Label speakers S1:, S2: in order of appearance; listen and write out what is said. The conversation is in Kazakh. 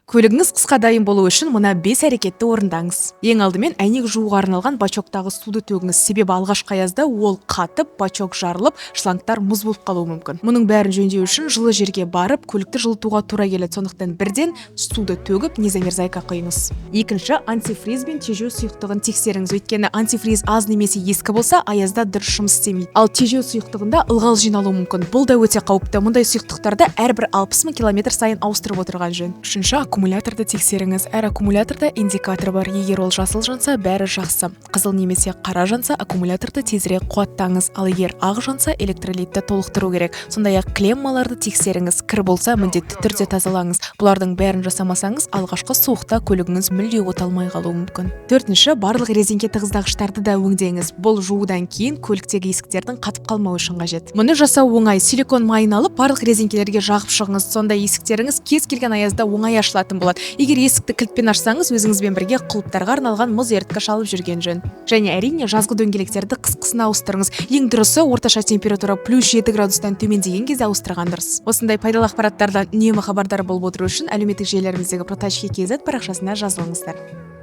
S1: Көлігіңіз қысқа дайын болу үшін мына 5 әрекетті орындаңыз. Ең алдымен әйнек жууға арналған бачоктағы суды төгіңіз, себебі алғашқы аязда ол қатып, бачок жарылып, шлангтар мұз болып қалуы мүмкін. Мұның бәрін жөндеу үшін жылы жерге барып, көлікті жылытуға тура келеді. Сондықтан бірден суды төгіп, незамерзайка құйыңыз. Екінші, антифриз бен тежеу сұйықтығын тексеріңіз, өйткені антифриз аз немесе ескі болса, аязда дұрыс жұмыс істемейді. Ал тежеу сұйықтығында ылғал жиналуы мүмкін. Бұл да өте қауіпті. Мұндай сұйықтықтарды әрбір 60 000 км сайын ауыстырып отырған жөн. Үшінші, аккумуляторды тексеріңіз. Әр аккумуляторда индикатор бар. Егер ол жасыл жанса, бәрі жақсы. Қызыл немесе қара жанса, аккумуляторды тезірек қуаттаңыз. Ал егер ақ жанса, электролитті толықтыру керек. Сондай-ақ клеммаларды тексеріңіз. Кір болса, міндетті түрде тазалаңыз. Бұлардың бәрін жасамасаңыз, алғашқы суықта көлігіңіз мүлде оталмай қалуы мүмкін. Төртінші, барлық резеңке тығыздағыштарды да өңдеңіз. Бұл жуудан кейін көліктегі есіктердің қатып қалмауы үшін қажет. Мұны жасау оңай. Силикон майын алып, барлық резеңкелерге жағып шығыңыз. Сонда есіктеріңіз кез келген аязда оңай ашылатын болады. Егер есікті кілтпен ашсаңыз, өзіңізбен бірге құлыптарға арналған мұз еріткіш алып жүрген жөн. Және әрине жазғы дөңгелектерді қысқысына ауыстырыңыз. Ең дұрысы орташа температура +7 градустан төмендеген кезде ауыстырған дұрыс. Осындай пайдалы ақпараттардан үнемі хабардар болып отыру үшін әлеуметтік желілеріміздегі Protachki.kz парақшасына жазылыңыздар.